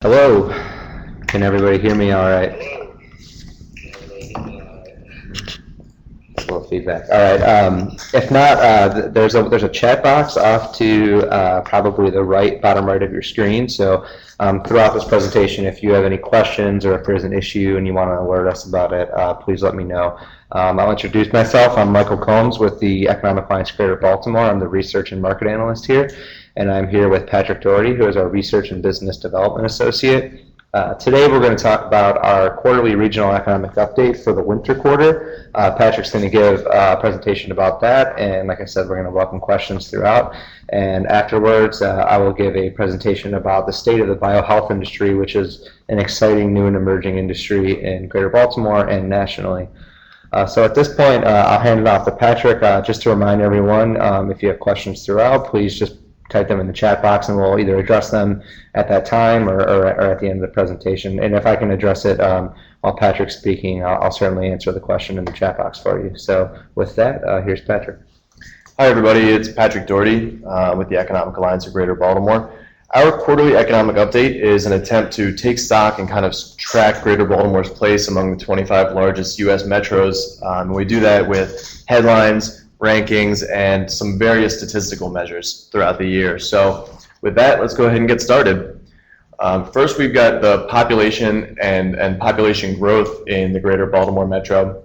Hello, can everybody hear me all right? A little feedback. All right. If not, there's a chat box off to probably the bottom right of your screen. So throughout this presentation, if you have any questions or if there's an issue and you want to alert us about it, please let me know. I'll introduce myself. I'm Michael Combs with the Economic Alliance Greater Baltimore. I'm the Research and Market Analyst here, and I'm here with Patrick Dougherty, who is our Research and Business Development Associate. Today we're going to talk about our quarterly regional economic update for the winter quarter. Patrick's going to give a presentation about that, and like I said, we're going to welcome questions throughout. And afterwards, I will give a presentation about the state of the biohealth industry, which is an exciting new and emerging industry in Greater Baltimore and nationally. So at this point, I'll hand it off to Patrick. Just to remind everyone, if you have questions throughout, please just type them in the chat box and we'll either address them at that time or at the end of the presentation. And if I can address it while Patrick's speaking, I'll certainly answer the question in the chat box for you. So with that, here's Patrick. Hi everybody, it's Patrick Dougherty with the Economic Alliance of Greater Baltimore. Our quarterly economic update is an attempt to take stock and kind of track Greater Baltimore's place among the 25 largest U.S. metros. We do that with headlines, rankings, and some various statistical measures throughout the year. So with that, let's go ahead and get started. First, we've got the population and population growth in the Greater Baltimore metro.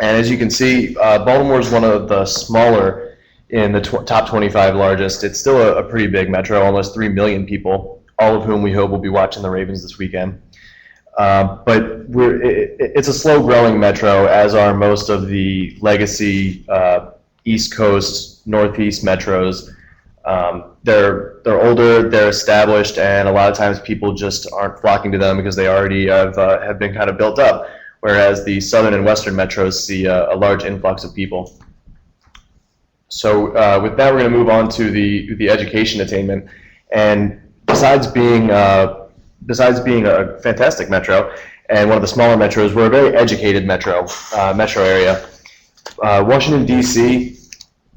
And as you can see, Baltimore is one of the smaller in the top 25 largest. It's still a pretty big metro, almost 3 million people, all of whom we hope will be watching the Ravens this weekend. But it's a slow-growing metro, as are most of the legacy East Coast, Northeast metros. They're older, they're established, and a lot of times people just aren't flocking to them because they already have been kind of built up, whereas the southern and western metros see a large influx of people. So with that, we're going to move on to the education attainment. And besides being a fantastic metro and one of the smaller metros, we're a very educated metro area. Washington, D.C.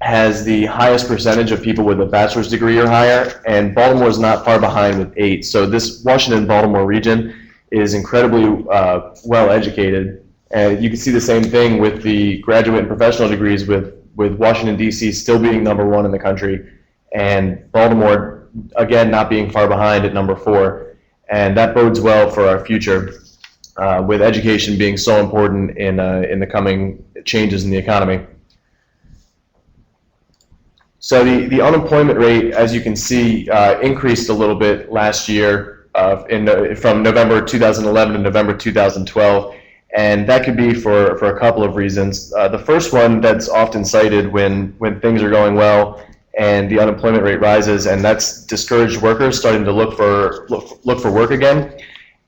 has the highest percentage of people with a bachelor's degree or higher, and Baltimore is not far behind with 8. So this Washington-Baltimore region is incredibly well educated. And you can see the same thing with the graduate and professional degrees with Washington, D.C. still being #1 in the country, and Baltimore, again, not being far behind at #4. And that bodes well for our future, with education being so important in the coming changes in the economy. So the unemployment rate, as you can see, increased a little bit last year from November 2011 to November 2012. And that could be for a couple of reasons. The first one that's often cited when things are going well and the unemployment rate rises, and that's discouraged workers starting to look for work again.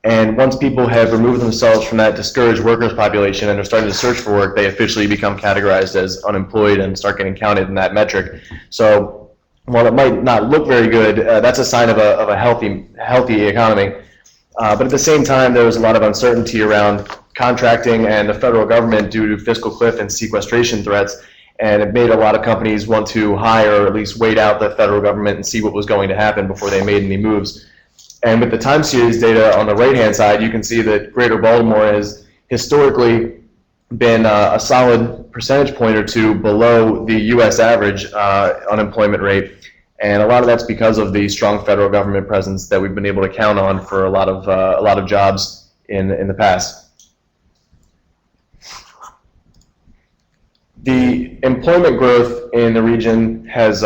And once people have removed themselves from that discouraged workers population and are starting to search for work, they officially become categorized as unemployed and start getting counted in that metric. So while it might not look very good, that's a sign of a healthy economy. But at the same time, there was a lot of uncertainty around contracting and the federal government due to fiscal cliff and sequestration threats, and it made a lot of companies want to hire or at least wait out the federal government and see what was going to happen before they made any moves. And with the time series data on the right-hand side, you can see that Greater Baltimore has historically been a solid percentage point or two below the U.S. average unemployment rate. And a lot of that's because of the strong federal government presence that we've been able to count on for a lot of jobs in the past. The employment growth in the region has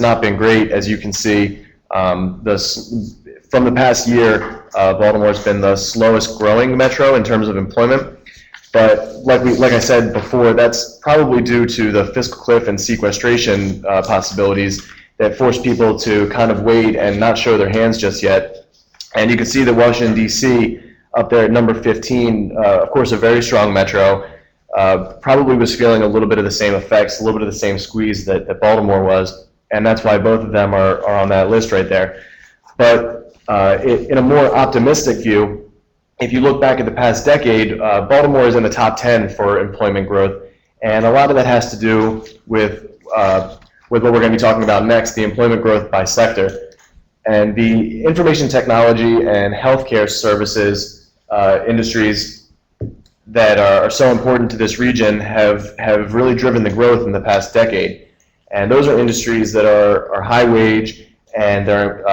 not been great, as you can see. From the past year, Baltimore's been the slowest growing metro in terms of employment. But like I said before, that's probably due to the fiscal cliff and sequestration possibilities that force people to kind of wait and not show their hands just yet. And you can see that Washington, D.C. up there at #15, of course, a very strong metro, probably was feeling a little bit of the same effects, a little bit of the same squeeze that Baltimore was, and that's why both of them are on that list right there. But in a more optimistic view, if you look back at the past decade, Baltimore is in the top 10 for employment growth, and a lot of that has to do with what we're going to be talking about next, the employment growth by sector. And the information technology and healthcare services industries that are so important to this region have really driven the growth in the past decade. And those are industries that are high wage, and they're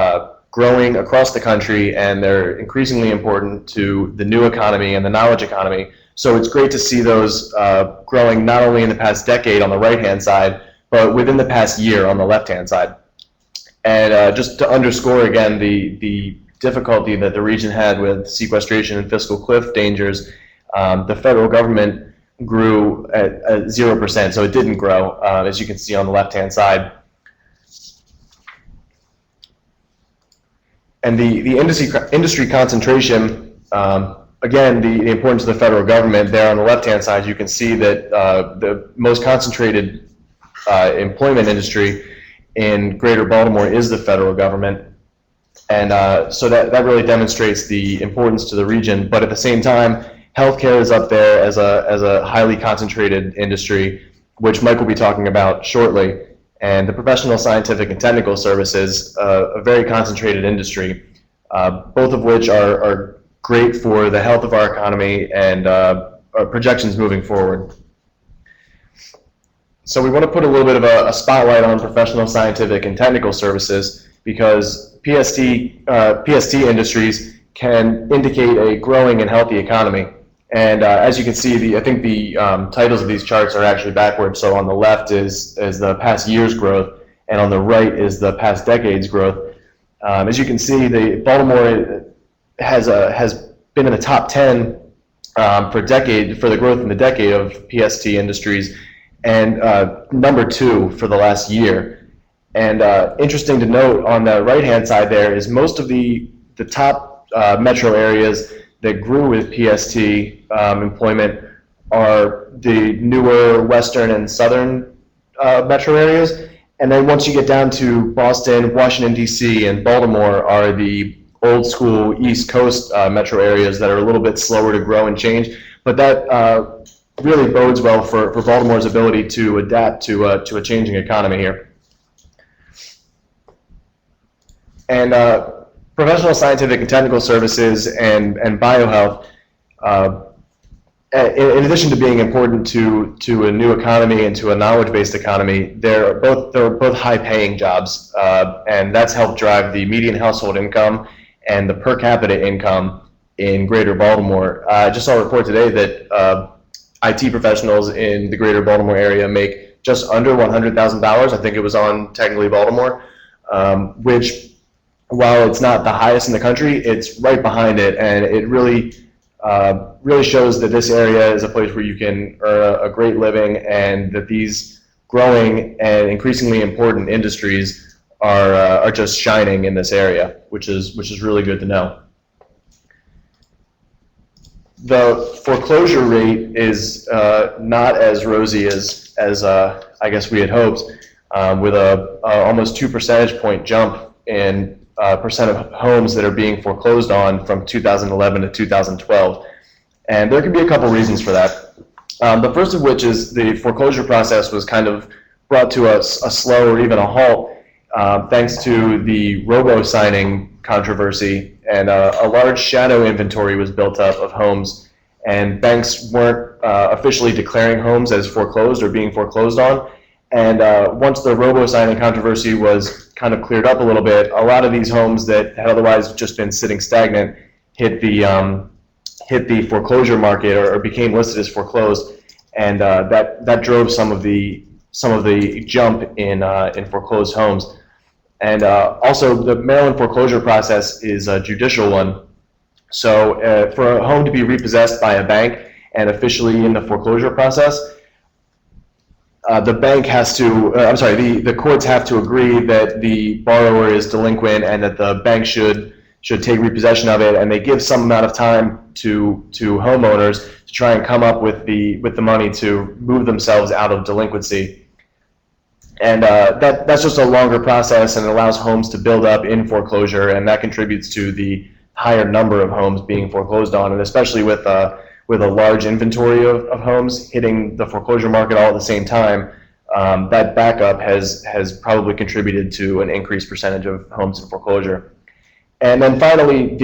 growing across the country, and they're increasingly important to the new economy and the knowledge economy. So it's great to see those growing not only in the past decade on the right-hand side, but within the past year on the left-hand side. And just to underscore again the difficulty that the region had with sequestration and fiscal cliff dangers, the federal government grew at 0%, so it didn't grow, as you can see on the left-hand side. And the industry concentration, again, the importance of the federal government there on the left-hand side, you can see that the most concentrated employment industry in greater Baltimore is the federal government. And so that really demonstrates the importance to the region. But at the same time, healthcare is up there as a highly concentrated industry, which Mike will be talking about shortly. And the professional, scientific, and technical services, a very concentrated industry, both of which are great for the health of our economy and projections moving forward. So we want to put a little bit of a spotlight on professional, scientific, and technical services, because PST industries can indicate a growing and healthy economy. And as you can see, I think the titles of these charts are actually backwards. So on the left is the past year's growth, and on the right is the past decade's growth. As you can see, Baltimore has been in the top 10 for the growth in the decade of PST industries, and number 2 for the last year. And interesting to note, on the right-hand side there is most of the top metro areas that grew with PST employment are the newer western and southern metro areas. And then once you get down to Boston, Washington, D.C., and Baltimore are the old school East Coast metro areas that are a little bit slower to grow and change. But that really bodes well for Baltimore's ability to adapt to a changing economy here. And professional, scientific, and technical services and biohealth, in addition to being important to a new economy and to a knowledge-based economy, they're both high-paying jobs, and that's helped drive the median household income and the per capita income in Greater Baltimore. I just saw a report today that IT professionals in the Greater Baltimore area make just under $100,000. I think it was on Technically Baltimore, which, while it's not the highest in the country, it's right behind it, and it really shows that this area is a place where you can earn a great living, and that these growing and increasingly important industries are just shining in this area, which is really good to know. The foreclosure rate is not as rosy as I guess we had hoped, with a almost 2 percentage point jump in percent of homes that are being foreclosed on from 2011 to 2012. And there could be a couple reasons for that. The first of which is the foreclosure process was kind of brought to a slow or even a halt thanks to the robo-signing controversy, and a large shadow inventory was built up of homes, and banks weren't officially declaring homes as foreclosed or being foreclosed on. And once the robo-signing controversy was kind of cleared up a little bit, a lot of these homes that had otherwise just been sitting stagnant hit the foreclosure market, or became listed as foreclosed, and that drove some of the jump in foreclosed homes. And also, the Maryland foreclosure process is a judicial one. So for a home to be repossessed by a bank and officially in the foreclosure process, the bank has to, the courts have to agree that the borrower is delinquent and that the bank should take repossession of it, and they give some amount of time to homeowners to try and come up with the money to move themselves out of delinquency. And that's just a longer process, and it allows homes to build up in foreclosure, and that contributes to the higher number of homes being foreclosed on, and especially with a large inventory of homes hitting the foreclosure market all at the same time, that backup has probably contributed to an increased percentage of homes in foreclosure. And then finally,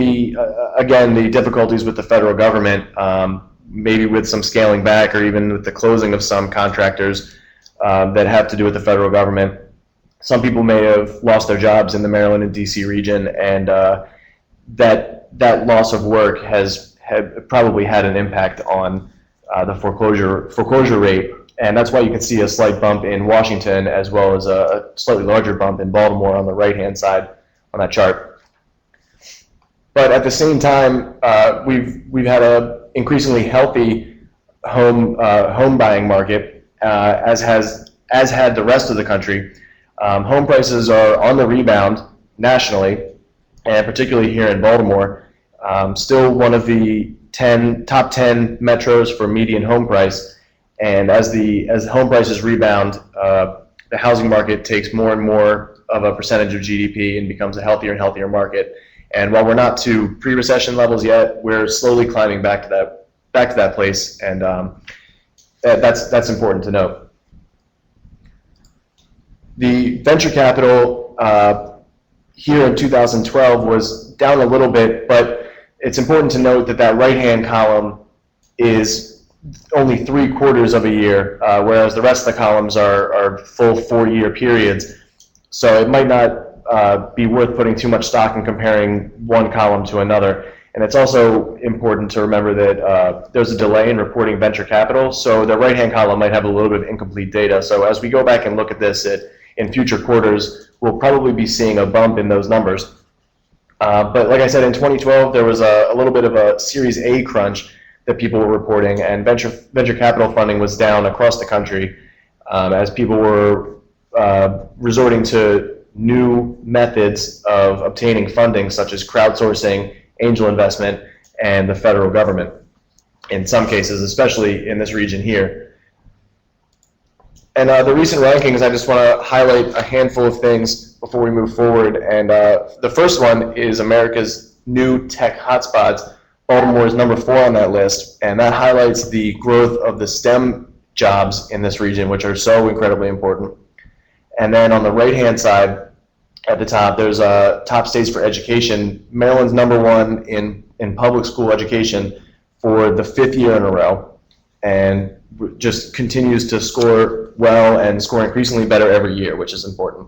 again, the difficulties with the federal government, maybe with some scaling back or even with the closing of some contractors that have to do with the federal government. Some people may have lost their jobs in the Maryland and DC region, and that loss of work had probably had an impact on the foreclosure rate. And that's why you can see a slight bump in Washington as well as a slightly larger bump in Baltimore on the right-hand side on that chart. But at the same time, we've had an increasingly healthy home buying market, as had the rest of the country. Home prices are on the rebound nationally, and particularly here in Baltimore. Still one of the top 10 metros for median home price. And as home prices rebound, the housing market takes more and more of a percentage of GDP and becomes a healthier and healthier market. And while we're not to pre-recession levels yet, we're slowly climbing back to that place, and that's important to note. The venture capital here in 2012 was down a little bit, but it's important to note that right-hand column is only 3/4 of a year, whereas the rest of the columns are full 4-year periods. So it might not be worth putting too much stock in comparing one column to another. And it's also important to remember that there's a delay in reporting venture capital, so the right-hand column might have a little bit of incomplete data. So as we go back and look at this in future quarters, we'll probably be seeing a bump in those numbers. But like I said, in 2012, there was a little bit of a Series A crunch that people were reporting, and venture capital funding was down across the country as people were resorting to new methods of obtaining funding, such as crowdsourcing, angel investment, and the federal government, in some cases, especially in this region here. And the recent rankings, I just want to highlight a handful of things before we move forward. And the first one is America's new tech hotspots. Baltimore is number 4 on that list, and that highlights the growth of the STEM jobs in this region, which are so incredibly important. And then on the right-hand side, at the top, there's top states for education. Maryland's number 1 in public school education for the 5th year in a row, and just continues to score well and score increasingly better every year, which is important.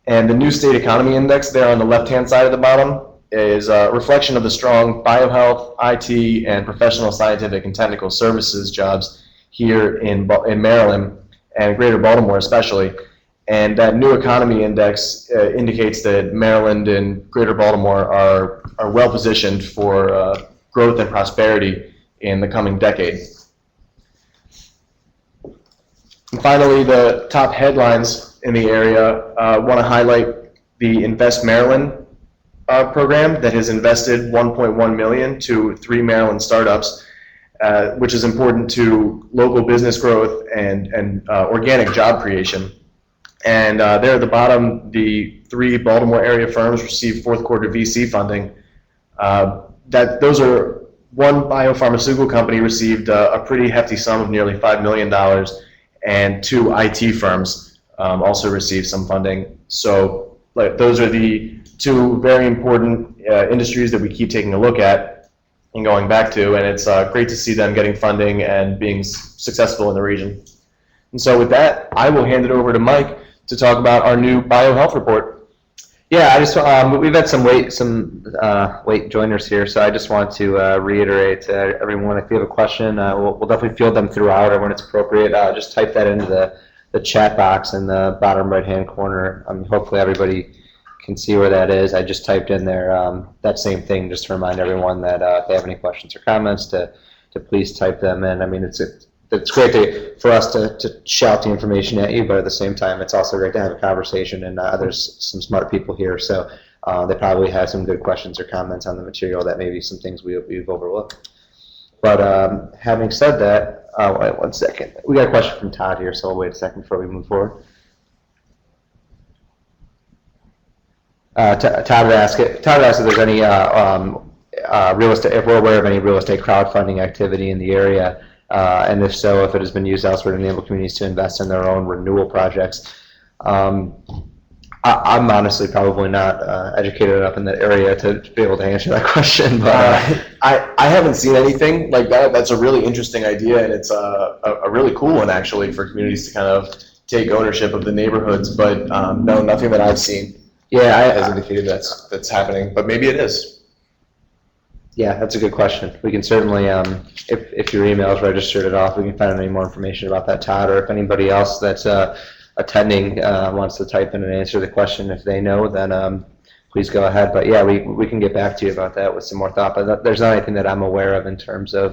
And the new state economy index there on the left-hand side of the bottom is a reflection of the strong biohealth, IT, and professional scientific and technical services jobs here in Maryland and greater Baltimore especially. And that new economy index indicates that Maryland and greater Baltimore are well positioned for growth and prosperity in the coming decade. And finally, the top headlines in the area want to highlight the Invest Maryland program that has invested $1.1 million to 3 Maryland startups, which is important to local business growth and organic job creation. And there at the bottom, the 3 Baltimore area firms received 4th quarter VC funding. Those are, one biopharmaceutical company received a pretty hefty sum of nearly $5 million, and 2 IT firms also received some funding. So those are the 2 very important industries that we keep taking a look at and going back to, and it's great to see them getting funding and being successful in the region. And so with that, I will hand it over to Mike to talk about our new BioHealth report. Yeah, I just we've had some late joiners here, so I just want to reiterate to everyone, if you have a question, we'll definitely field them throughout, or when it's appropriate, just type that into the chat box in the bottom right-hand corner. Hopefully everybody can see where that is. I just typed in there that same thing just to remind everyone that if they have any questions or comments, to please type them in. I mean, it's great for us to shout the information at you, but at the same time, it's also great to have a conversation, and there's some smart people here, so they probably have some good questions or comments on the material that maybe some things we've overlooked. But having said that, wait 1 second. We got a question from Todd here, so I'll wait a second before we move forward. Todd asked if there's any real estate, if we're aware of any real estate crowdfunding activity in the area. and if so, if it has been used elsewhere to enable communities to invest in their own renewal projects. I'm honestly probably not educated enough in that area to be able to answer that question, but I haven't seen anything like that. That's a really interesting idea, and it's a really cool one actually for communities to kind of take ownership of the neighborhoods. But no, nothing that I've seen has indicated that's happening. But maybe it is. Yeah, that's a good question. We can certainly, if your email is registered at all, we can find any more information about that, Todd, or if anybody else that's attending wants to type in and answer the question. If they know, then please go ahead. But yeah, we can get back to you about that with some more thought. But there's not anything that I'm aware of in terms of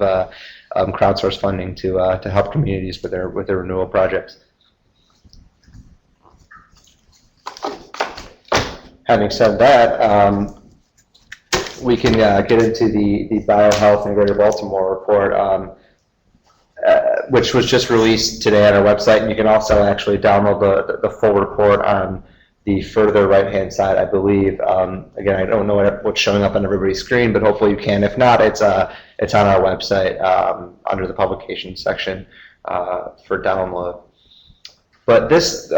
crowdsource funding to help communities with their renewal projects. Having said that, we can get into the BioHealth in Greater Baltimore report, which was just released today on our website, and you can also actually download the full report on the further right-hand side, I believe. Again, I don't know what's showing up on everybody's screen, but hopefully you can. If not, it's on our website under the publication section for download. But this,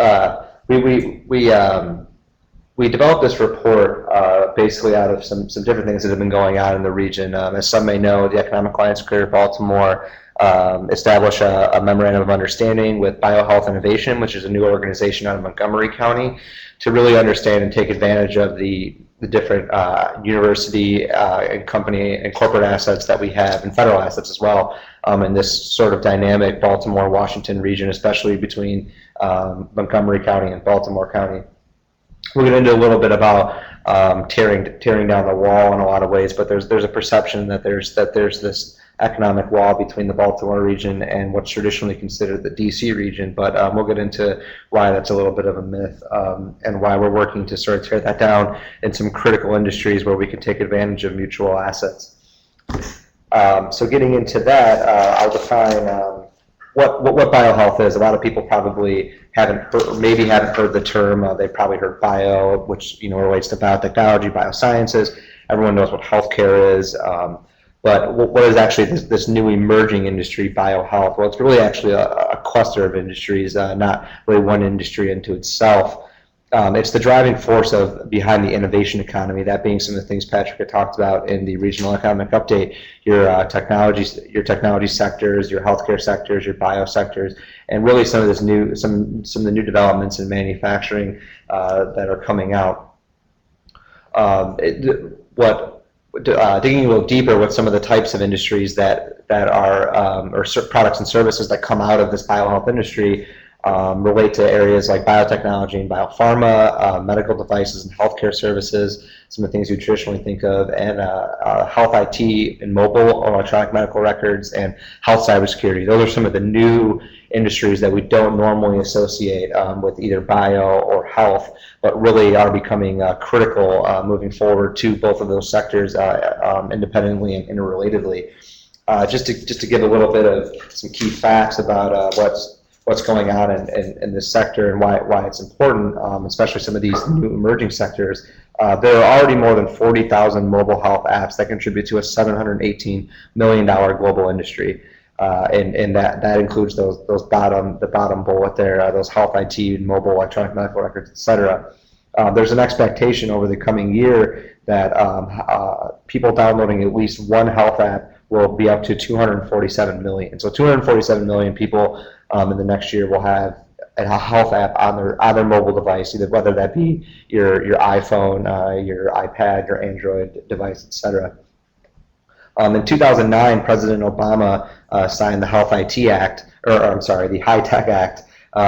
we developed this report basically out of some different things that have been going on in the region. As some may know, the Economic Alliance of Greater Baltimore established a memorandum of understanding with BioHealth Innovation, which is a new organization out of Montgomery County, to really understand and take advantage of the different university and company and corporate assets that we have, and federal assets as well, in this sort of dynamic Baltimore-Washington region, especially between Montgomery County and Baltimore County. We'll get into a little bit about tearing down the wall in a lot of ways, but there's a perception that there's this economic wall between the Baltimore region and what's traditionally considered the DC region, but we'll get into why that's a little bit of a myth, and why we're working to sort of tear that down in some critical industries where we can take advantage of mutual assets. So getting into that, I'll define what BioHealth is. A lot of people probably haven't heard, maybe haven't heard the term. They've probably heard bio, which relates to biotechnology, biosciences. Everyone knows what healthcare is. But what is actually this new emerging industry, BioHealth? Well, it's really actually a cluster of industries, not really one industry into itself. It's the driving force behind the innovation economy, that being some of the things Patrick had talked about in the regional economic update, your technology sectors, your healthcare sectors, your bio sectors, and really some of the new developments in manufacturing that are coming out. Digging a little deeper with some of the types of industries that are, or products and services that come out of this biohealth industry, relate to areas like biotechnology and biopharma, medical devices and healthcare services, some of the things you traditionally think of, and health IT and mobile electronic medical records, and health cybersecurity. Those are some of the new industries that we don't normally associate with either bio or health, but really are becoming critical moving forward to both of those sectors independently and interrelatedly. Just to give a little bit of some key facts about what's going on in this sector and why it's important, especially some of these new emerging sectors. There are already more than 40,000 mobile health apps that contribute to a $718 million global industry. And that includes the bottom bullet there, those health IT, mobile electronic medical records, etc. There's an expectation over the coming year that people downloading at least one health app will be up to 247 million. So 247 million people in the next year will have a health app on their mobile device, either whether that be your iPhone, your iPad, your Android device, etc. In 2009, President Obama signed the Health IT Act, the HITECH Act,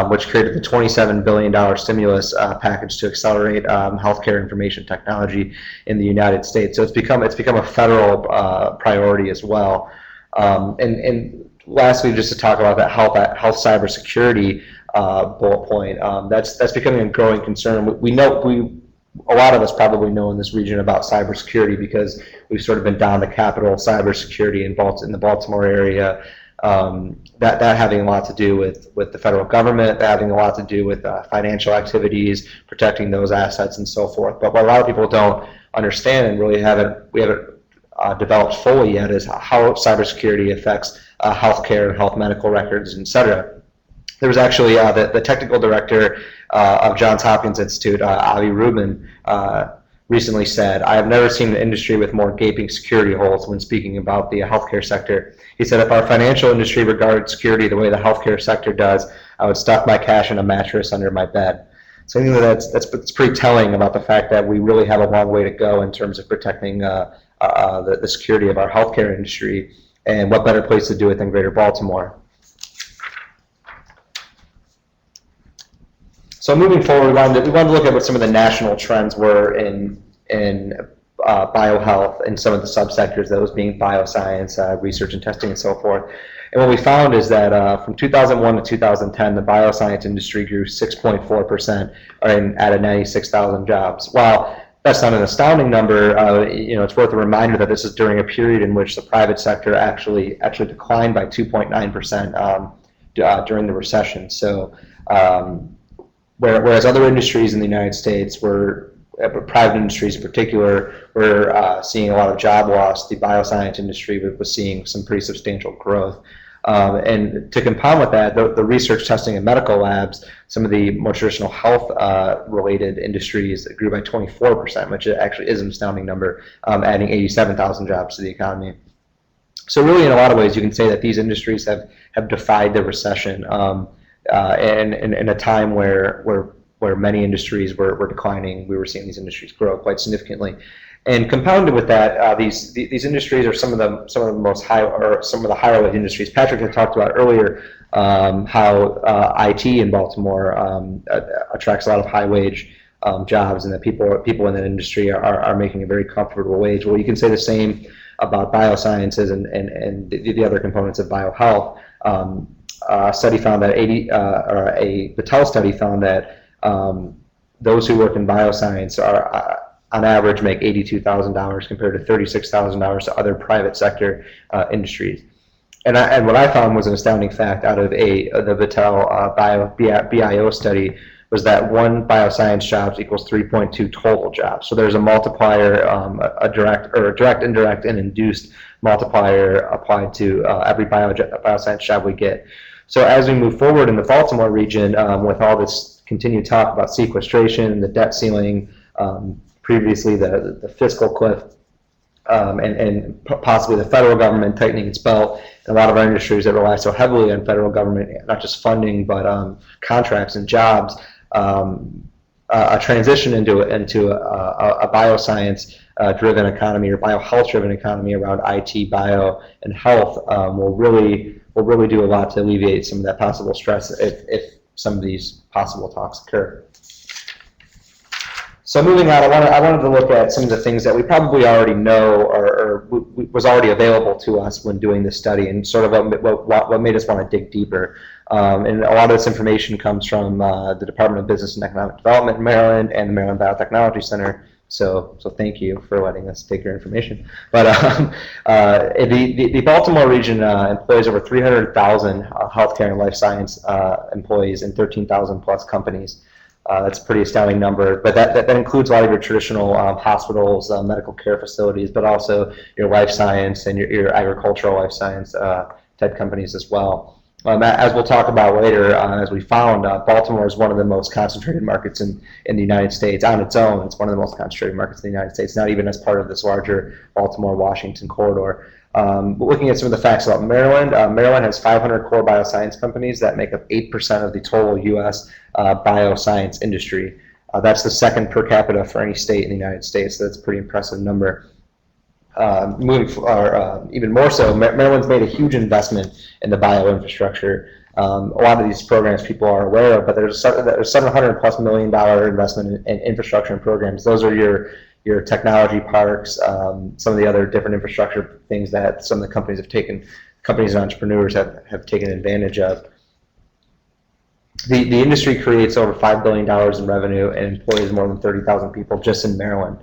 which created the $27 billion stimulus package to accelerate healthcare information technology in the United States. So it's become a federal priority as well. And lastly, just to talk about that health cybersecurity bullet point, that's becoming a growing concern. A lot of us probably know in this region about cybersecurity because we've sort of been down the Capitol cybersecurity in the Baltimore area. That having a lot to do with the federal government, that having a lot to do with financial activities, protecting those assets and so forth. But what a lot of people don't understand and really we haven't developed fully yet is how cybersecurity affects healthcare, health medical records, et cetera. There was actually the technical director of Johns Hopkins Institute, Avi Rubin, recently said, "I have never seen an industry with more gaping security holes," when speaking about the healthcare sector. He said, "If our financial industry regarded security the way the healthcare sector does, I would stuff my cash in a mattress under my bed." So I think that's pretty telling about the fact that we really have a long way to go in terms of protecting the security of our healthcare industry, and what better place to do it than Greater Baltimore. So moving forward, we wanted to look at what some of the national trends were in biohealth and some of the subsectors, those being bioscience, research and testing, and so forth. And what we found is that from 2001 to 2010, the bioscience industry grew 6.4% and added 96,000 jobs. While that's not an astounding number, it's worth a reminder that this is during a period in which the private sector actually declined by 2.9% during the recession. So whereas other industries in the United States private industries in particular, were seeing a lot of job loss, the bioscience industry was seeing some pretty substantial growth. And to compound with that, the research, testing, and medical labs, some of the more traditional health-related industries grew by 24%, which actually is an astounding number, adding 87,000 jobs to the economy. So really, in a lot of ways, you can say that these industries have defied the recession, and in a time where many industries were declining, we were seeing these industries grow quite significantly. And compounded with that, these industries are some of the most high, or some of the higher rate industries. Patrick had talked about earlier how IT in Baltimore attracts a lot of high wage jobs, and that people in that industry are making a very comfortable wage. Well, you can say the same about biosciences and the other components of biohealth. A study found that a Battelle study found that those who work in bioscience are on average make $82,000 compared to $36,000 to other private sector industries. And what I found was an astounding fact out of the Battelle BIO study was that one bioscience jobs equals 3.2 total jobs. So there's a multiplier, a direct, indirect, and induced multiplier applied to every bioscience job we get. So as we move forward in the Baltimore region, with all this continued talk about sequestration, the debt ceiling, previously the fiscal cliff, and possibly the federal government tightening its belt, and a lot of our industries that rely so heavily on federal government, not just funding, but contracts and jobs, a transition into a bioscience-driven economy or biohealth-driven economy around IT, bio, and health will really do a lot to alleviate some of that possible stress if some of these possible talks occur. So moving on, I wanted to look at some of the things that we probably already know or was already available to us when doing this study, and sort of what made us want to dig deeper. And a lot of this information comes from the Department of Business and Economic Development in Maryland and the Maryland Biotechnology Center. So thank you for letting us take your information. But the Baltimore region employs over 300,000 healthcare and life science employees in 13,000 plus companies. That's a pretty astounding number, but that includes a lot of your traditional hospitals, medical care facilities, but also your life science and your agricultural life science type companies as well. As we'll talk about later, as we found, Baltimore is one of the most concentrated markets in the United States. On its own, it's one of the most concentrated markets in the United States, not even as part of this larger Baltimore-Washington corridor. But looking at some of the facts about Maryland, Maryland has 500 core bioscience companies that make up 8% of the total U.S. Bioscience industry. That's the second per capita for any state in the United States, so that's a pretty impressive number. Even more so, Maryland's made a huge investment in the bio infrastructure. A lot of these programs people are aware of, but there's $700+ million investment in infrastructure and programs. Those are your technology parks, some of the other different infrastructure things that some of the companies and entrepreneurs have taken advantage of. The industry creates over $5 billion in revenue and employs more than 30,000 people just in Maryland.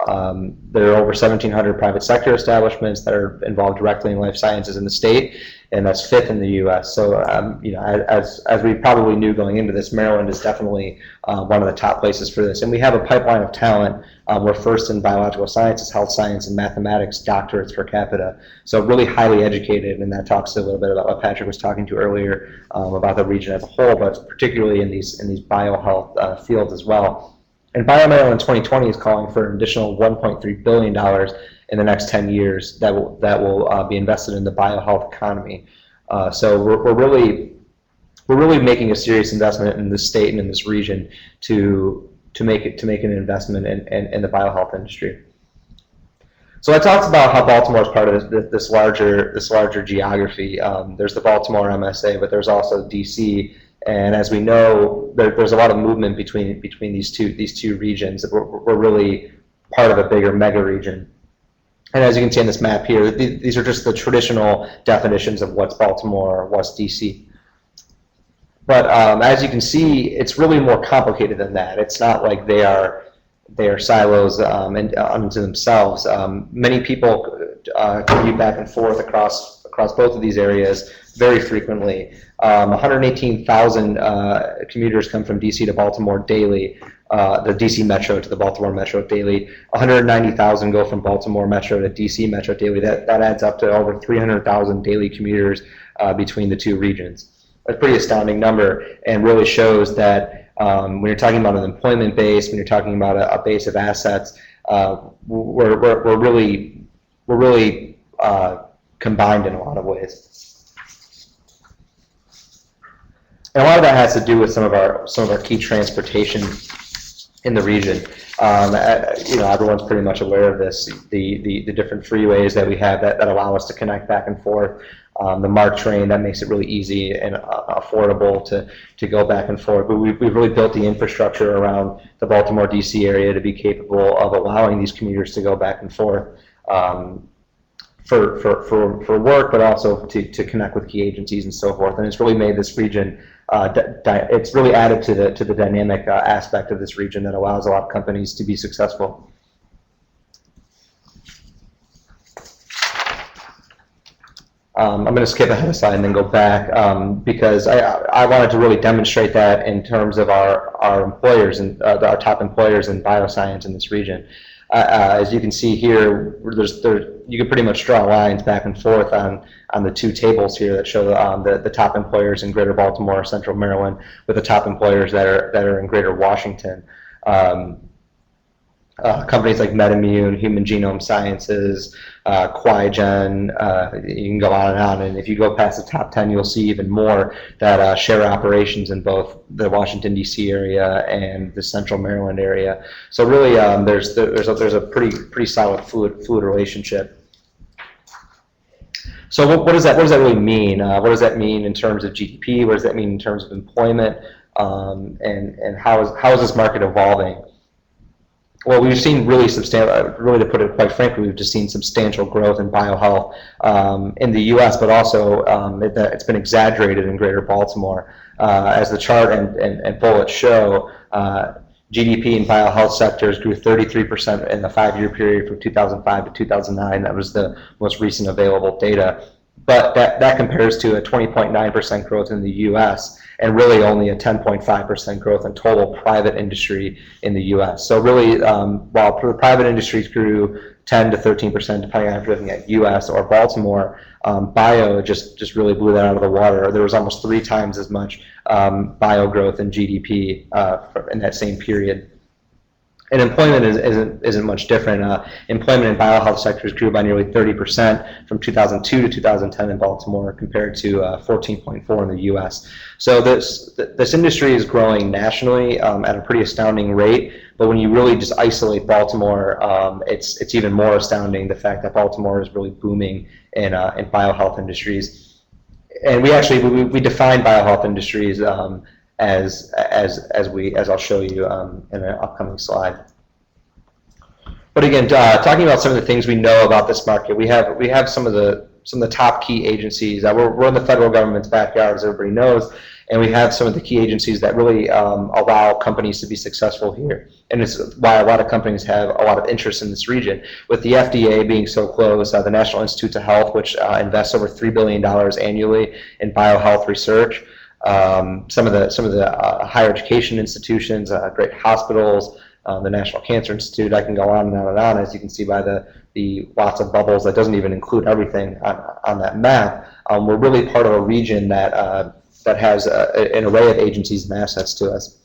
There are over 1,700 private sector establishments that are involved directly in life sciences in the state, and that's fifth in the U.S. So, as we probably knew going into this, Maryland is definitely one of the top places for this. And we have a pipeline of talent. We're first in biological sciences, health science, and mathematics doctorates per capita. So really highly educated, and that talks a little bit about what Patrick was talking to earlier about the region as a whole, but particularly in these biohealth fields as well. And BioMaryland 2020 is calling for an additional $1.3 billion in the next 10 years that will be invested in the biohealth economy. So we're really making a serious investment in this state and in this region to make an investment in the biohealth industry. So I talked about how Baltimore is part of this larger geography. There's the Baltimore MSA, but there's also DC. And as we know, there's a lot of movement between these two regions. We're really part of a bigger mega region. And as you can see on this map here, these are just the traditional definitions of what's Baltimore, what's DC. But as you can see, it's really more complicated than that. It's not like they are silos unto themselves. Many people commute back and forth across both of these areas very frequently. 118,000 commuters come from DC to Baltimore daily, the DC Metro to the Baltimore Metro daily. 190,000 go from Baltimore Metro to DC Metro daily. That adds up to over 300,000 daily commuters between the two regions. A pretty astounding number, and really shows that when you're talking about an employment base, when you're talking about a base of assets, we're really combined in a lot of ways. And a lot of that has to do with some of our key transportation in the region. Everyone's pretty much aware of this. The different freeways that we have that allow us to connect back and forth. The MARC train that makes it really easy and affordable to go back and forth. But we've really built the infrastructure around the Baltimore DC area to be capable of allowing these commuters to go back and forth for work, but also to connect with key agencies and so forth. And it's really made this region. It's really added to the dynamic aspect of this region that allows a lot of companies to be successful. I'm going to skip ahead a slide and then go back because I wanted to really demonstrate that in terms of our employers and our top employers in bioscience in this region. As you can see here, you can pretty much draw lines back and forth on the two tables here that show the top employers in Greater Baltimore, Central Maryland, with the top employers that are in Greater Washington. Companies like MedImmune, Human Genome Sciences, Quigen, you can go on and on. And if you go past the top 10, you'll see even more that share operations in both the Washington D.C. area and the Central Maryland area. So really, there's a pretty solid fluid relationship. So what does that really mean? What does that mean in terms of GDP? What does that mean in terms of employment? And how is this market evolving? Well, we've seen really to put it quite frankly, we've just seen substantial growth in biohealth in the U.S., but also it's been exaggerated in Greater Baltimore. As the chart and bullets show, GDP in biohealth sectors grew 33% in the 5-year period from 2005 to 2009. That was the most recent available data. But that compares to a 20.9% growth in the U.S. and really only a 10.5% growth in total private industry in the U.S. So really, while private industries grew 10 to 13%, depending on if you're looking at U.S. or Baltimore, bio just really blew that out of the water. There was almost 3 times as much bio growth in GDP in that same period. And employment isn't much different. Employment in biohealth sectors grew by nearly 30% from 2002 to 2010 in Baltimore, compared to 14.4 in the U.S. So this industry is growing nationally at a pretty astounding rate. But when you really just isolate Baltimore, it's even more astounding, the fact that Baltimore is really booming in biohealth industries. And we define biohealth industries as I'll show you in an upcoming slide. But again, talking about some of the things we know about this market, we have some of the top key agencies. We're in the federal government's backyard, as everybody knows, And we have some of the key agencies that really allow companies to be successful here. And it's why a lot of companies have a lot of interest in this region. With the FDA being so close, the National Institutes of Health, which invests over $3 billion annually in biohealth research, some of the higher education institutions, great hospitals, the National Cancer Institute, I can go on and on and on, as you can see by the lots of bubbles. That doesn't even include everything on that map. We're really part of a region that has an array of agencies and assets to us.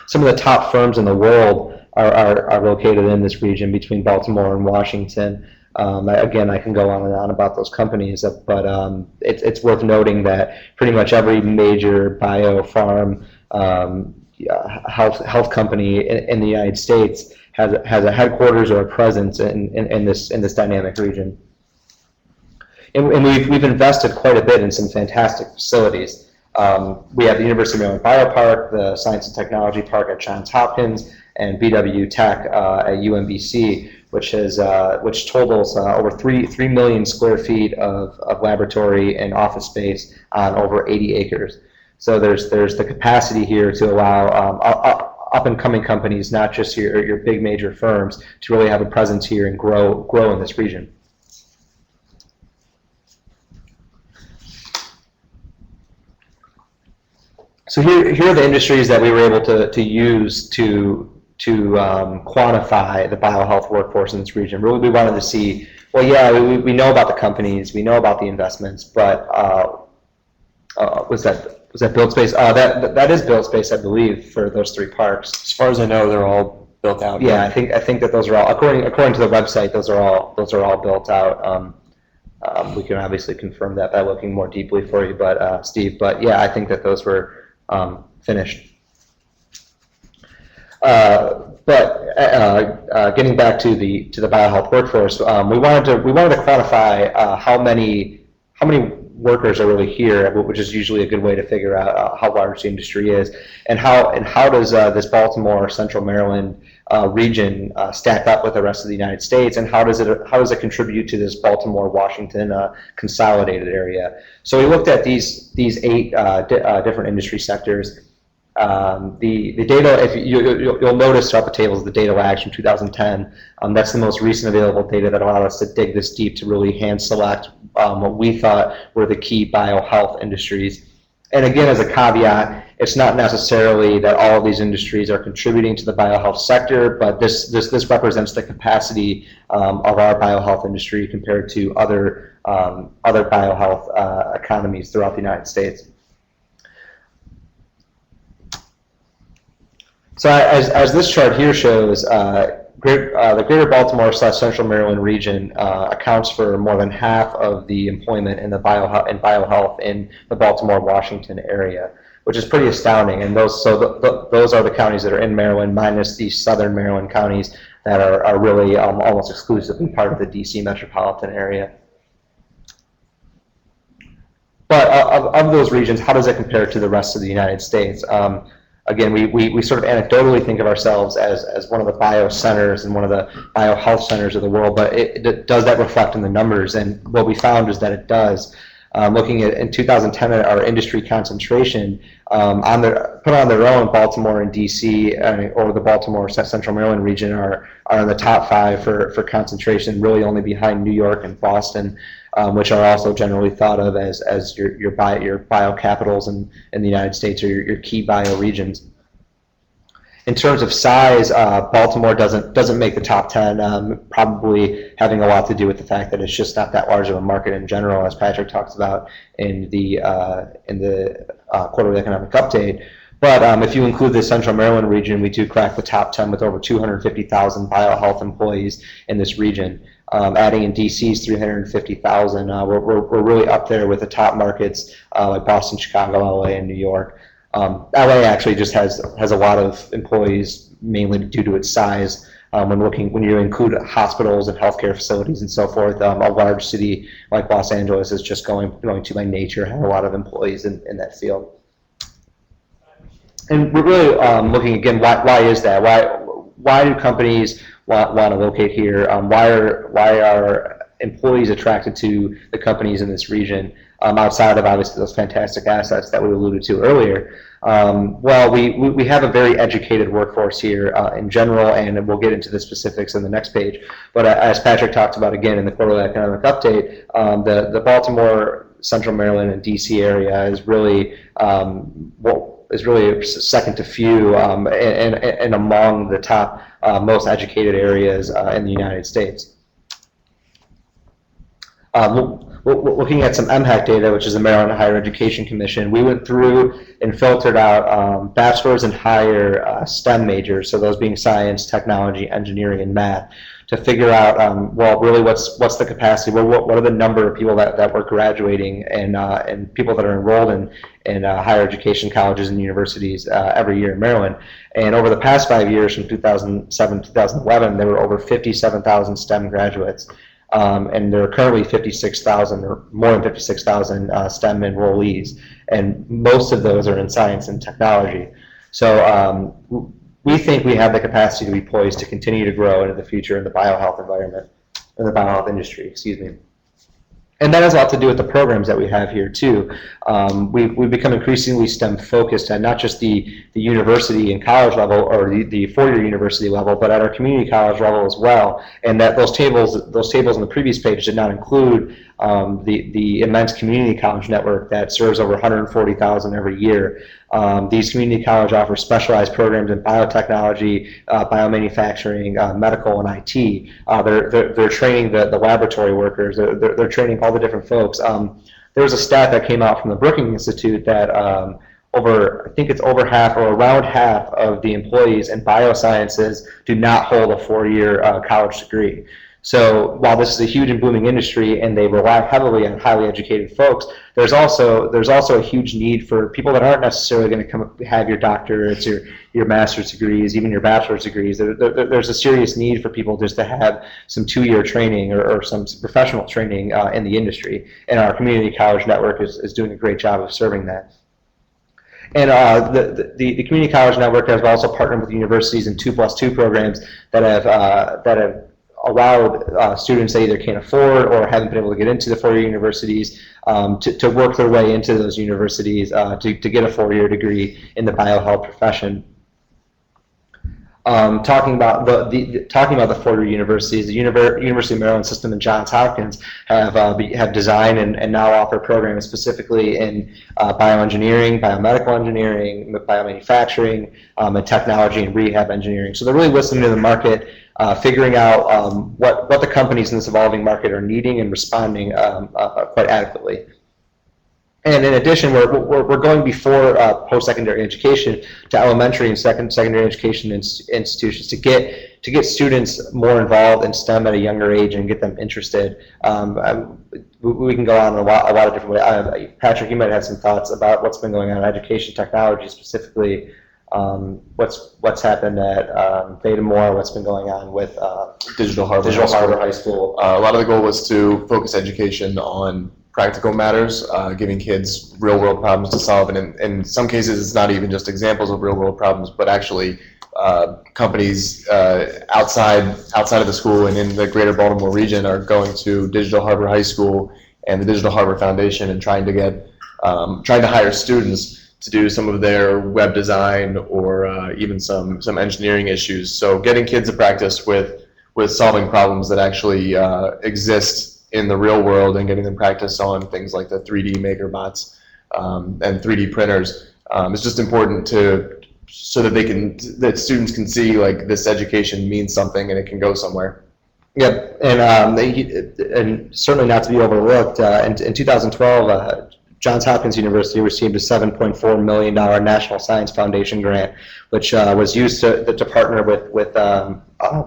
Some of the top firms in the world are located in this region between Baltimore and Washington. Again, I can go on and on about those companies, but it's worth noting that pretty much every major bio-farm health company in the United States has a headquarters or a presence in this dynamic region. And we've invested quite a bit in some fantastic facilities. We have the University of Maryland Biopark, the Science and Technology Park at Johns Hopkins, and BW Tech at UMBC, which totals over 3 million square feet of laboratory and office space on over 80 acres. So there's the capacity here to allow up-and-coming companies, not just your big major firms, to really have a presence here and grow in this region. So here are the industries that we were able to use to quantify the biohealth workforce in this region. Really, we wanted to see, well, yeah, we know about the companies, we know about the investments, but was that build space? That is build space, I believe, for those 3 parks. As far as I know, they're all built out. Yeah, I think that those are all, according to the website, those are all built out. We can obviously confirm that by looking more deeply for you, but Steve. But yeah, I think that those were finished. Getting back to the biohealth workforce, we wanted to quantify how many workers are really here, which is usually a good way to figure out how large the industry is, and how does this Baltimore, Central Maryland region stack up with the rest of the United States, and how does it contribute to this Baltimore, Washington consolidated area? So we looked at these 8 different industry sectors. The data, if you'll notice throughout the tables, the data lags from 2010. That's the most recent available data that allowed us to dig this deep to really hand select what we thought were the key biohealth industries. And again, as a caveat, it's not necessarily that all of these industries are contributing to the biohealth sector, but this represents the capacity of our biohealth industry compared to other biohealth economies throughout the United States. So as this chart here shows, the greater Baltimore / Central Maryland region accounts for more than half of the employment in biohealth in the Baltimore, Washington area, which is pretty astounding. And those are the counties that are in Maryland, minus the southern Maryland counties that are really almost exclusively part of the DC metropolitan area. But of those regions, how does it compare to the rest of the United States? Again, we sort of anecdotally think of ourselves as one of the bio centers and one of the biohealth centers of the world, but does that reflect in the numbers? And what we found is that it does. Looking at in 2010 at our industry concentration, put on their own, Baltimore and DC or the Baltimore Central Maryland region are in the top 5 for concentration, really only behind New York and Boston, which are also generally thought of as your bio capitals in the United States, or your key bio regions. In terms of size, Baltimore doesn't make the top 10, probably having a lot to do with the fact that it's just not that large of a market in general, as Patrick talks about in the quarterly economic update. But if you include the Central Maryland region, we do crack the top 10 with over 250,000 biohealth employees in this region. Adding in DC's 350,000, we're really up there with the top markets like Boston, Chicago, LA, and New York. LA actually just has a lot of employees, mainly due to its size. When you include hospitals and healthcare facilities and so forth, a large city like Los Angeles is just going to by nature have a lot of employees in that field. And we're really looking again, why is that? Why do companies want to locate here? Why are employees attracted to the companies in this region? outside of obviously those fantastic assets that we alluded to earlier? Well, we have a very educated workforce here in general, and we'll get into the specifics in the next page. But as Patrick talked about again in the quarterly economic update, the Baltimore, Central Maryland, and DC area is really is really second to few and among the top most educated areas in the United States. Looking at some MHAC data, which is the Maryland Higher Education Commission, we went through and filtered out bachelor's and higher STEM majors, so those being science, technology, engineering, and math, to figure out, well, really what's the capacity, what are the number of people that were graduating and people that are enrolled in higher education colleges and universities every year in Maryland. And over the past 5 years, from 2007 to 2011, there were over 57,000 STEM graduates. And there are currently 56,000 or more than 56,000 STEM enrollees, and most of those are in science and technology. So we think we have the capacity to be poised to continue to grow into the future in the biohealth environment, in the biohealth industry, excuse me. And that has a lot to do with the programs that we have here too. We've become increasingly STEM focused at not just the university and college level or the four-year university level, but at our community college level as well. And that those tables on the previous page did not include the immense community college network that serves over 140,000 every year. These community colleges offer specialized programs in biotechnology, biomanufacturing, medical, and IT. They're training the laboratory workers. They're training all the different folks. There was a stat that came out from the Brookings Institute that I think it's over half or around half of the employees in biosciences do not hold a four-year college degree. So while this is a huge and booming industry and they rely heavily on highly educated folks, there's also a huge need for people that aren't necessarily going to come have your doctorates, your master's degrees, even your bachelor's degrees. There's a serious need for people just to have some two-year training or some professional training in the industry. And our community college network is doing a great job of serving that. And the community college network has also partnered with universities in 2+2 programs that have allowed students that either can't afford or haven't been able to get into the four-year universities to work their way into those universities to get a four-year degree in the biohealth profession. Talking about the four-year universities, the University of Maryland System and Johns Hopkins have designed and now offer programs specifically in bioengineering, biomedical engineering, biomanufacturing, and technology and rehab engineering. So they're really listening to the market, figuring out what the companies in this evolving market are needing and responding quite adequately. And in addition, we're going before post-secondary education to elementary and secondary education institutions to get students more involved in STEM at a younger age and get them interested. We can go on in a lot of different ways. Patrick, you might have some thoughts about what's been going on in education technology, specifically what's happened at Baltimore, what's been going on with Digital Harbor High School. A lot of the goal was to focus education on practical matters, giving kids real-world problems to solve, and in some cases it's not even just examples of real-world problems, but actually companies outside of the school and in the greater Baltimore region are going to Digital Harbor High School and the Digital Harbor Foundation and trying to hire students to do some of their web design or even some engineering issues. So getting kids to practice with solving problems that actually exist in the real world and getting them practice on things like the 3D maker bots and 3D printers is just important so that students can see like this education means something and it can go somewhere. Yep, and certainly not to be overlooked. In 2012, Johns Hopkins University received a $7.4 million National Science Foundation grant, which was used to partner with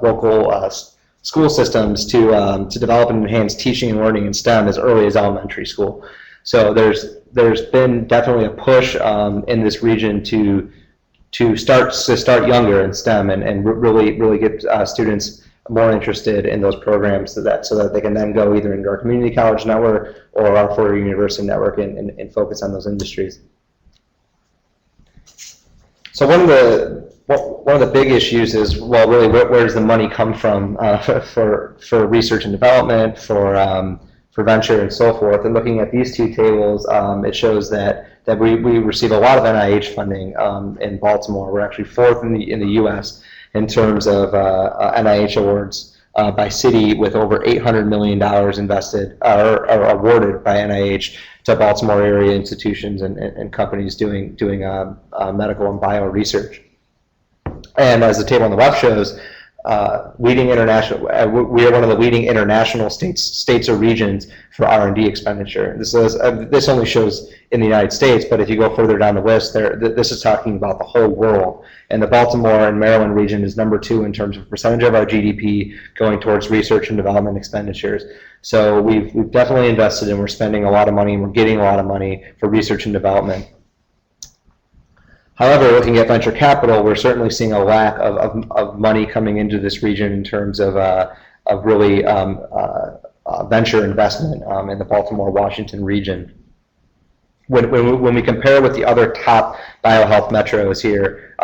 local school systems to develop and enhance teaching and learning in STEM as early as elementary school. So there's been definitely a push in this region to start younger in STEM and really get students more interested in those programs so that they can then go either into our community college network or our four-year university network and focus on those industries. So one of the big issues is, well, really, where does the money come from for research and development, for for venture and so forth. And looking at these two tables, it shows that we receive a lot of NIH funding in Baltimore. We're actually fourth in the U.S. in terms of NIH awards by city, with over $800 million invested or awarded by NIH to Baltimore area institutions and companies doing medical and bio research. And as the table on the left shows, leading international, we are one of the leading international states or regions for R&D expenditure. This only shows in the United States, but if you go further down the list, this is talking about the whole world. And the Baltimore and Maryland region is number 2 in terms of percentage of our GDP going towards research and development expenditures. So we've definitely invested, and we're spending a lot of money, and we're getting a lot of money for research and development. However, looking at venture capital, we're certainly seeing a lack of money coming into this region in terms of really venture investment in the Baltimore-Washington region. When we compare with the other top biohealth metros here,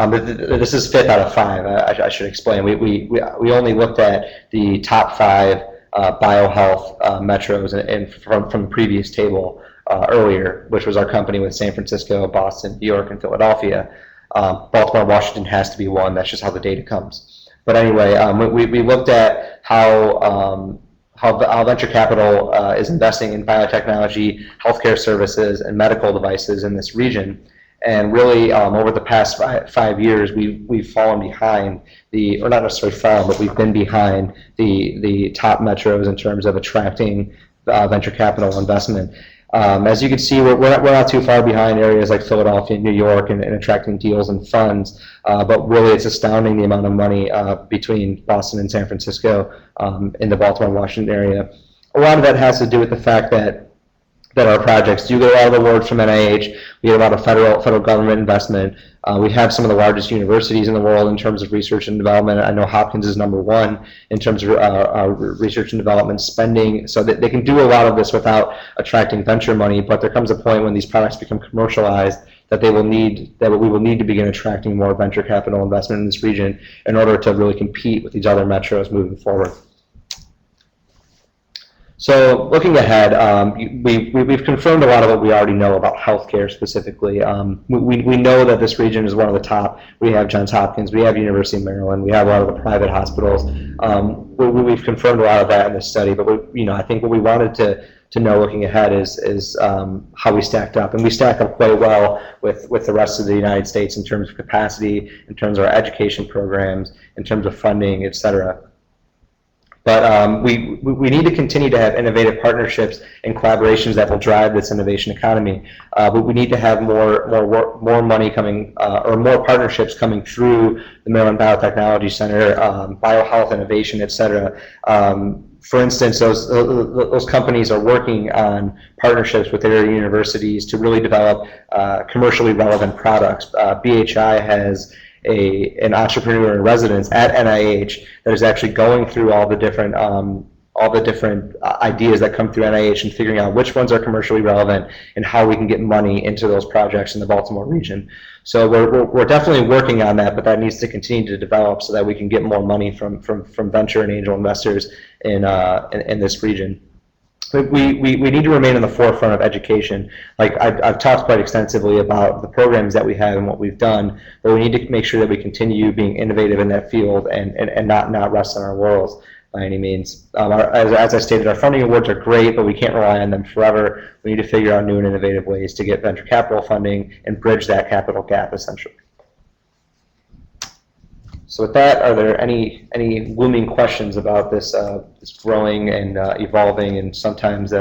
this is 5th out of 5. I should explain. We only looked at the top 5 biohealth metros from the previous table earlier, which was our company with San Francisco, Boston, New York, and Philadelphia. Baltimore, Washington has to be one. That's just how the data comes. But anyway, we looked at how venture capital is investing in biotechnology, healthcare services, and medical devices in this region. And really, over the past 5 years, we've fallen behind or not necessarily fallen, but we've been behind the top metros in terms of attracting venture capital investment. As you can see, we're not too far behind areas like Philadelphia and New York in attracting deals and funds, but really it's astounding the amount of money between Boston and San Francisco in the Baltimore-Washington area. A lot of that has to do with the fact that our projects do get a lot of awards from NIH. We get a lot of federal government investment. We have some of the largest universities in the world in terms of research and development. I know Hopkins is number 1 in terms of research and development spending. So that they can do a lot of this without attracting venture money. But there comes a point when these products become commercialized that we will need to begin attracting more venture capital investment in this region in order to really compete with these other metros moving forward. So looking ahead, we've confirmed a lot of what we already know about healthcare specifically. We know that this region is one of the top. We have Johns Hopkins, we have University of Maryland, we have a lot of the private hospitals. We've confirmed a lot of that in this study, but I think what we wanted to know looking ahead is how we stacked up. And we stack up quite well with the rest of the United States in terms of capacity, in terms of our education programs, in terms of funding, et cetera. But we need to continue to have innovative partnerships and collaborations that will drive this innovation economy. But we need to have more money coming, or more partnerships coming through the Maryland Biotechnology Center, BioHealth Innovation, et cetera. For instance, those companies are working on partnerships with area universities to really develop commercially relevant products. BHI has an entrepreneur in residence at NIH that is actually going through all the different ideas that come through NIH and figuring out which ones are commercially relevant and how we can get money into those projects in the Baltimore region. So we're definitely working on that, but that needs to continue to develop so that we can get more money from venture and angel investors in this region. We need to remain in the forefront of education. Like I've talked quite extensively about the programs that we have and what we've done, but we need to make sure that we continue being innovative in that field and not rest on our laurels by any means. As I stated, our funding awards are great, but we can't rely on them forever. We need to figure out new and innovative ways to get venture capital funding and bridge that capital gap, essentially. So with that, are there any looming questions about this growing and evolving and sometimes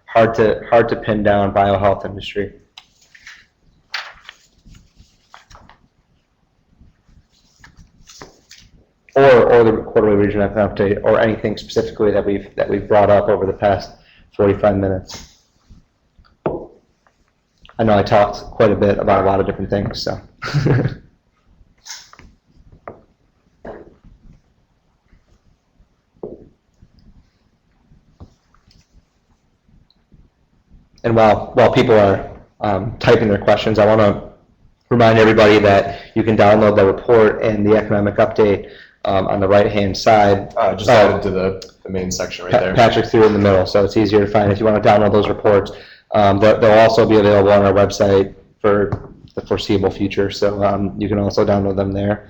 hard to pin down biohealth industry? Or the quarterly region update, or anything specifically that we've brought up over the past 45 minutes. I know I talked quite a bit about a lot of different things, so. And while people are typing their questions, I want to remind everybody that you can download the report and the economic update on the right-hand side. Just added to the main section right there. Patrick threw in the middle, so it's easier to find if you want to download those reports. They'll also be available on our website for the foreseeable future, so you can also download them there.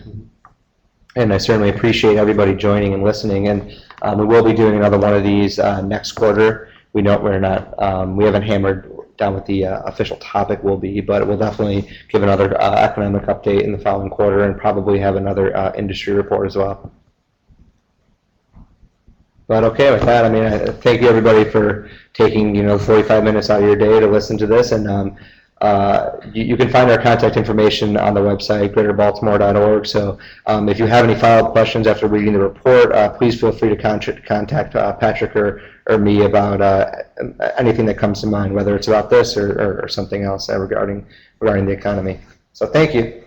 And I certainly appreciate everybody joining and listening. And we will be doing another one of these next quarter. We haven't hammered down what the official topic will be, but we'll definitely give another economic update in the following quarter and probably have another industry report as well. But okay, with that, I mean, thank you everybody for taking 45 minutes out of your day to listen to this, and you can find our contact information on the website greaterbaltimore.org. So if you have any follow-up questions after reading the report, please feel free to contact Patrick or me about anything that comes to mind, whether it's about this or something else regarding the economy. So thank you.